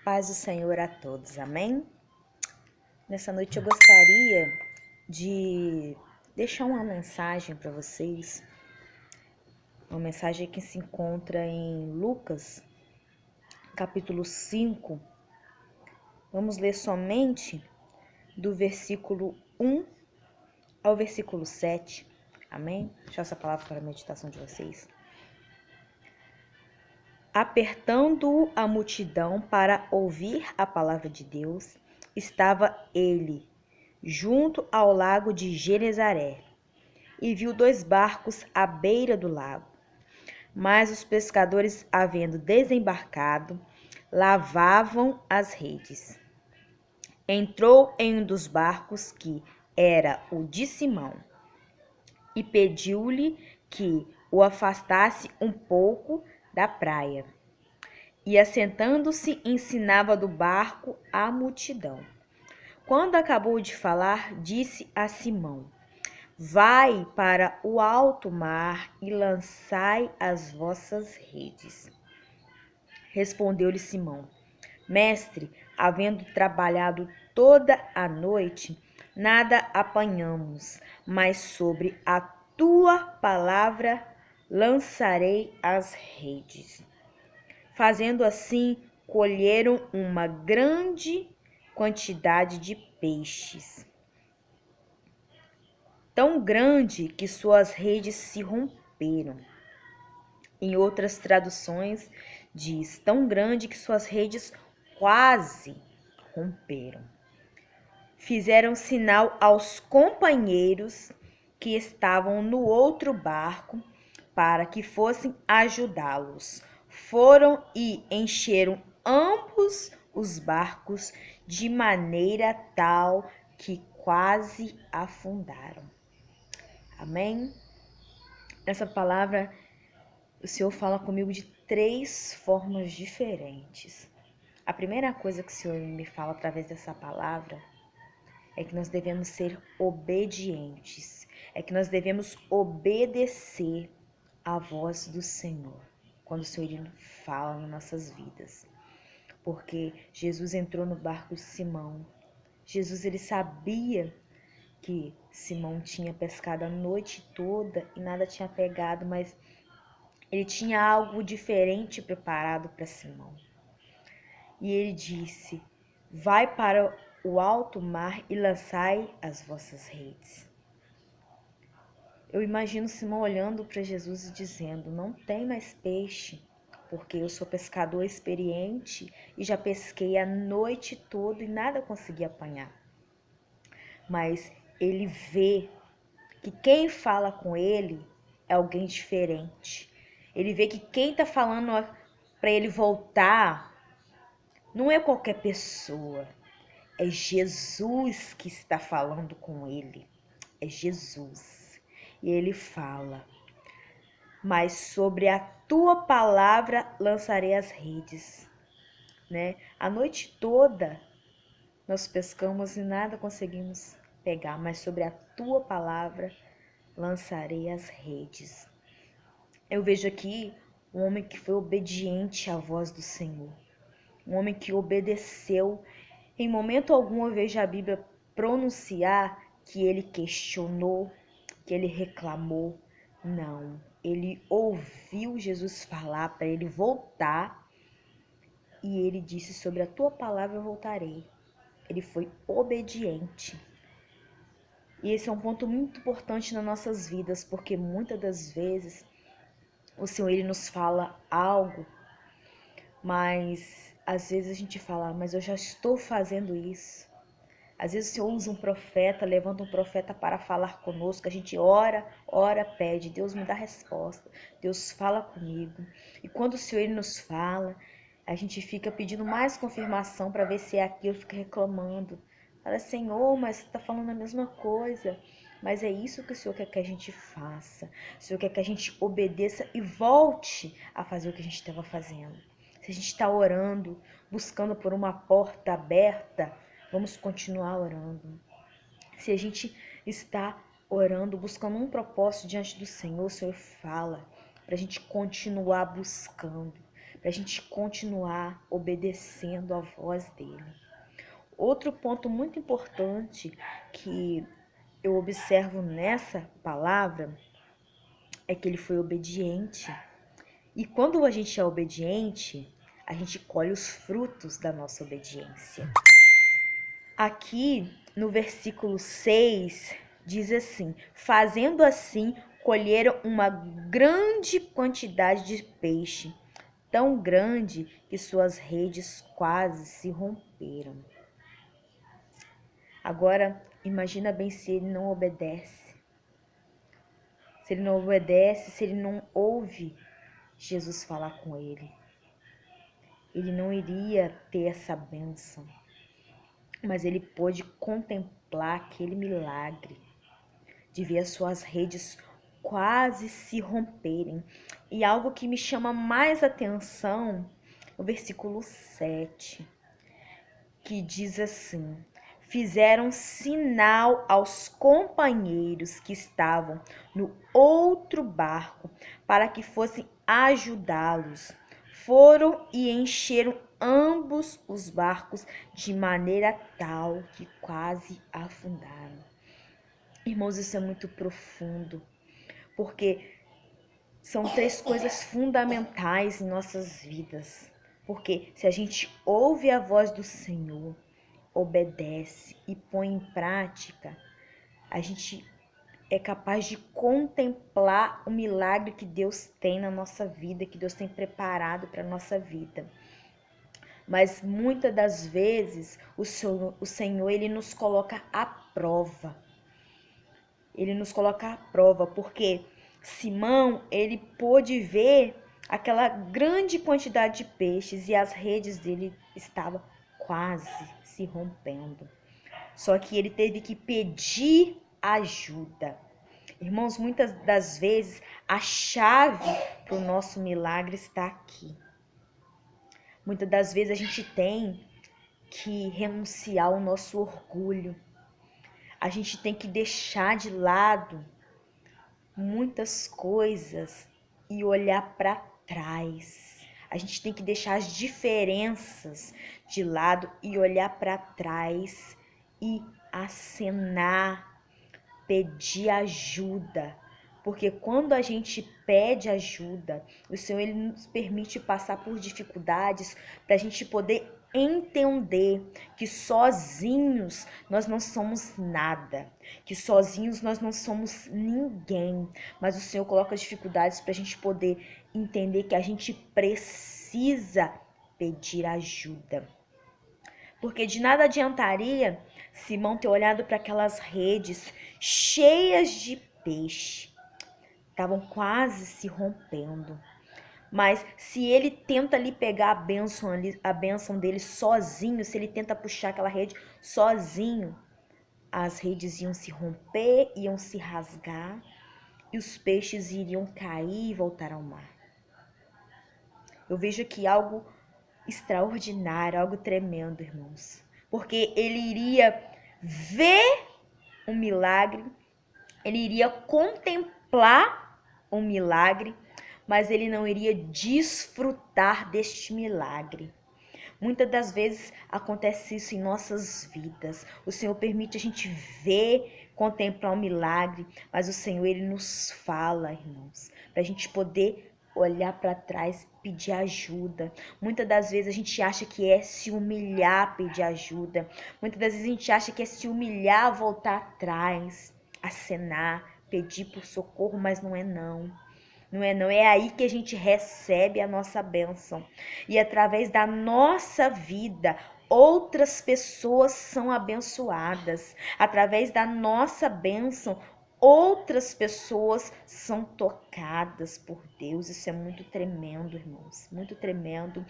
Paz do Senhor a todos, amém? Nessa noite eu gostaria de deixar uma mensagem para vocês, uma mensagem que se encontra em Lucas, capítulo 5. Vamos ler somente do versículo 1 ao versículo 7, amém? Deixar essa palavra para a meditação de vocês. Apertando a multidão para ouvir a palavra de Deus, estava ele junto ao lago de Genezaré, e viu 2 barcos à beira do lago. Mas os pescadores, havendo desembarcado, lavavam as redes. Entrou em um dos barcos, que era o de Simão, e pediu-lhe que o afastasse um pouco da praia. E assentando-se, ensinava do barco a multidão. Quando acabou de falar, disse a Simão: Vai para o alto mar e lançai as vossas redes. Respondeu-lhe Simão: Mestre, havendo trabalhado toda a noite, nada apanhamos, mas sobre a tua palavra lançarei as redes. Fazendo assim, colheram uma grande quantidade de peixes, tão grande que suas redes se romperam. Em outras traduções diz, tão grande que suas redes quase romperam. Fizeram sinal aos companheiros que estavam no outro barco para que fossem ajudá-los. Foram e encheram ambos os barcos de maneira tal que quase afundaram. Amém? Essa palavra, o Senhor fala comigo de 3 formas diferentes. A primeira coisa que o Senhor me fala através dessa palavra é que nós devemos ser obedientes, é que nós devemos obedecer à voz do Senhor, quando o Senhor fala nas nossas vidas. Porque Jesus entrou no barco de Simão. Jesus, ele sabia que Simão tinha pescado a noite toda e nada tinha pegado, mas ele tinha algo diferente preparado para Simão. E ele disse: Vai para o alto mar e lançai as vossas redes. Eu imagino Simão olhando para Jesus e dizendo: Não tem mais peixe, porque eu sou pescador experiente e já pesquei a noite toda e nada consegui apanhar. Mas ele vê que quem fala com ele é alguém diferente. Ele vê que quem está falando para ele voltar não é qualquer pessoa. É Jesus que está falando com ele. É Jesus. E ele fala: Mas sobre a tua palavra lançarei as redes. Né? A noite toda nós pescamos e nada conseguimos pegar, mas sobre a tua palavra lançarei as redes. Eu vejo aqui um homem que foi obediente à voz do Senhor. Um homem que obedeceu. Em momento algum eu vejo a Bíblia pronunciar que ele questionou, que ele reclamou. Não, ele ouviu Jesus falar para ele voltar e ele disse: Sobre a tua palavra eu voltarei. Ele foi obediente. E esse é um ponto muito importante nas nossas vidas, porque muitas das vezes o Senhor, ele nos fala algo, mas às vezes a gente fala: Mas eu já estou fazendo isso. Às vezes o Senhor usa um profeta, levanta um profeta para falar conosco. A gente ora, pede. Deus me dá resposta. Deus fala comigo. E quando o Senhor, ele nos fala, a gente fica pedindo mais confirmação para ver se é aquilo, fica reclamando. Fala: Senhor, mas você está falando a mesma coisa. Mas é isso que o Senhor quer que a gente faça. O Senhor quer que a gente obedeça e volte a fazer o que a gente estava fazendo. Se a gente está orando, buscando por uma porta aberta, vamos continuar orando. Se a gente está orando, buscando um propósito diante do Senhor, o Senhor fala para a gente continuar buscando, para a gente continuar obedecendo a voz dele. Outro ponto muito importante que eu observo nessa palavra é que ele foi obediente. E quando a gente é obediente, a gente colhe os frutos da nossa obediência. Aqui no versículo 6 diz assim: fazendo assim, colheram uma grande quantidade de peixe, tão grande que suas redes quase se romperam. Agora, imagina bem se ele não obedece. Se ele não obedece, se ele não ouve Jesus falar com ele. Ele não iria ter essa bênção. Mas ele pôde contemplar aquele milagre de ver as suas redes quase se romperem. E algo que me chama mais atenção é o versículo 7, que diz assim: fizeram sinal aos companheiros que estavam no outro barco para que fossem ajudá-los. Foram e encheram ambos os barcos de maneira tal que quase afundaram. Irmãos, isso é muito profundo, porque são três coisas fundamentais em nossas vidas. Porque se a gente ouve a voz do Senhor, obedece e põe em prática, a gente é capaz de contemplar o milagre que Deus tem na nossa vida, que Deus tem preparado para a nossa vida. Mas muitas das vezes o Senhor ele nos coloca à prova. Ele nos coloca à prova, porque Simão, ele pôde ver aquela grande quantidade de peixes e as redes dele estavam quase se rompendo. Só que ele teve que pedir ajuda. Irmãos, muitas das vezes a chave para o nosso milagre está aqui. Muitas das vezes a gente tem que renunciar ao nosso orgulho. A gente tem que deixar de lado muitas coisas e olhar para trás. A gente tem que deixar as diferenças de lado e olhar para trás e acenar, pedir ajuda. Porque quando a gente pede ajuda, o Senhor ele nos permite passar por dificuldades para a gente poder entender que sozinhos nós não somos nada, que sozinhos nós não somos ninguém, mas o Senhor coloca dificuldades para a gente poder entender que a gente precisa pedir ajuda. Porque de nada adiantaria Simão ter olhado para aquelas redes cheias de peixe, estavam quase se rompendo. Mas se ele tenta ali pegar a bênção dele sozinho, se ele tenta puxar aquela rede sozinho, as redes iam se romper, iam se rasgar e os peixes iriam cair e voltar ao mar. Eu vejo aqui algo extraordinário, algo tremendo, irmãos. Porque ele iria ver um milagre, ele iria contemplar um milagre, mas ele não iria desfrutar deste milagre. Muitas das vezes acontece isso em nossas vidas. O Senhor permite a gente ver, contemplar um milagre, mas o Senhor ele nos fala, irmãos, para a gente poder olhar para trás, pedir ajuda. Muitas das vezes a gente acha que é se humilhar, pedir ajuda. Muitas das vezes a gente acha que é se humilhar, voltar atrás, acenar, pedir por socorro, mas não é não. Não é não, é aí que a gente recebe a nossa bênção. E através da nossa vida, outras pessoas são abençoadas. Através da nossa bênção, outras pessoas são tocadas por Deus. Isso é muito tremendo, irmãos, muito tremendo.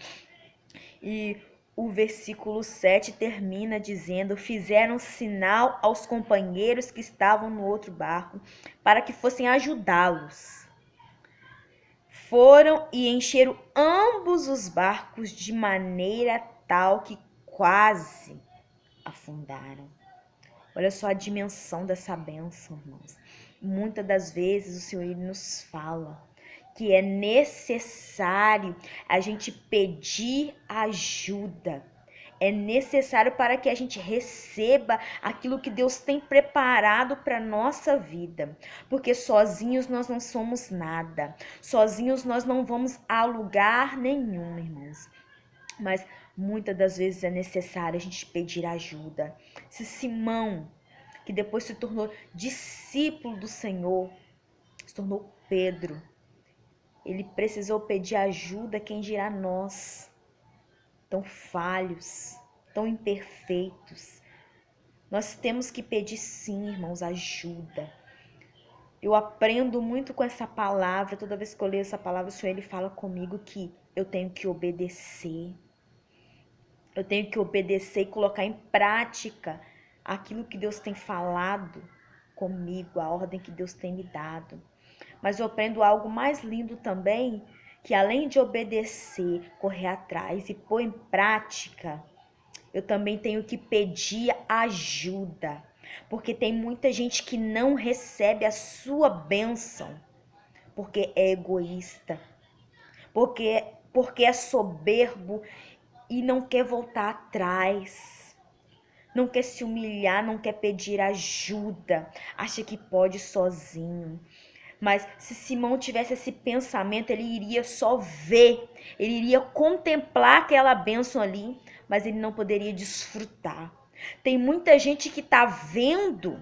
E o versículo 7 termina dizendo: fizeram sinal aos companheiros que estavam no outro barco para que fossem ajudá-los. Foram e encheram ambos os barcos de maneira tal que quase afundaram. Olha só a dimensão dessa bênção, irmãos. Muitas das vezes o Senhor nos fala que é necessário a gente pedir ajuda. É necessário para que a gente receba aquilo que Deus tem preparado para a nossa vida. Porque sozinhos nós não somos nada. Sozinhos nós não vamos a lugar nenhum, irmãos. Mas muitas das vezes é necessário a gente pedir ajuda. Se Simão, que depois se tornou discípulo do Senhor, se tornou Pedro, ele precisou pedir ajuda, quem dirá nós, tão falhos, tão imperfeitos. Nós temos que pedir sim, irmãos, ajuda. Eu aprendo muito com essa palavra, toda vez que eu leio essa palavra, o Senhor ele fala comigo que eu tenho que obedecer. Eu tenho que obedecer e colocar em prática aquilo que Deus tem falado comigo, a ordem que Deus tem me dado. Mas eu aprendo algo mais lindo também, que além de obedecer, correr atrás e pôr em prática, eu também tenho que pedir ajuda. Porque tem muita gente que não recebe a sua bênção, porque é egoísta, porque é soberbo e não quer voltar atrás. Não quer se humilhar, não quer pedir ajuda, acha que pode sozinho. Mas se Simão tivesse esse pensamento, ele iria só ver, ele iria contemplar aquela bênção ali, mas ele não poderia desfrutar. Tem muita gente que tá vendo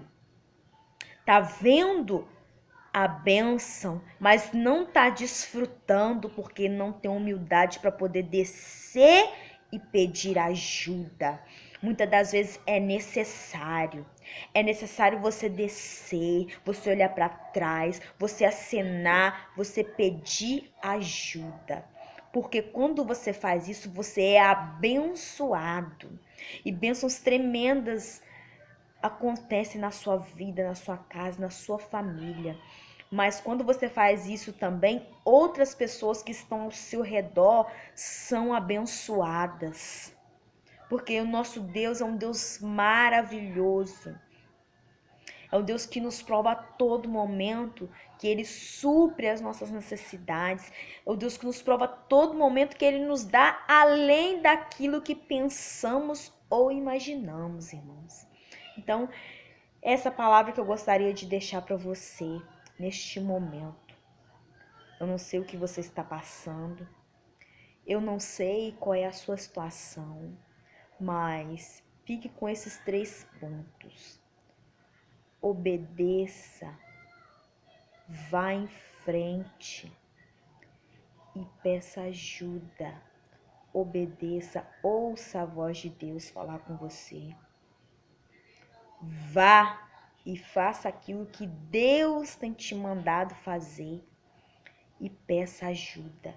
a bênção, mas não tá desfrutando porque não tem humildade para poder descer e pedir ajuda. Muitas das vezes é necessário você descer, você olhar para trás, você acenar, você pedir ajuda. Porque quando você faz isso, você é abençoado. E bênçãos tremendas acontecem na sua vida, na sua casa, na sua família. Mas quando você faz isso também, outras pessoas que estão ao seu redor são abençoadas. Porque o nosso Deus é um Deus maravilhoso. É um Deus que nos prova a todo momento que Ele supre as nossas necessidades. É um Deus que nos prova a todo momento que Ele nos dá além daquilo que pensamos ou imaginamos, irmãos. Então, essa palavra que eu gostaria de deixar para você neste momento. Eu não sei o que você está passando. Eu não sei qual é a sua situação. Mas fique com esses 3 pontos. Obedeça, vá em frente e peça ajuda. Obedeça, ouça a voz de Deus falar com você. Vá e faça aquilo que Deus tem te mandado fazer e peça ajuda.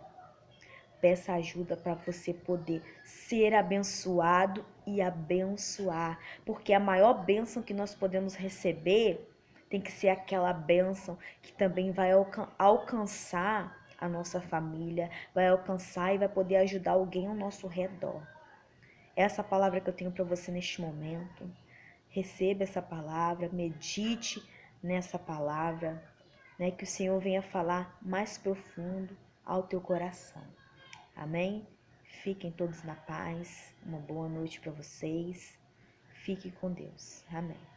Peça ajuda para você poder ser abençoado e abençoar. Porque a maior bênção que nós podemos receber tem que ser aquela bênção que também vai alcançar a nossa família, vai alcançar e vai poder ajudar alguém ao nosso redor. Essa palavra que eu tenho para você neste momento. Receba essa palavra, medite nessa palavra, né? Que o Senhor venha falar mais profundo ao teu coração. Amém? Fiquem todos na paz. Uma boa noite para vocês. Fiquem com Deus. Amém.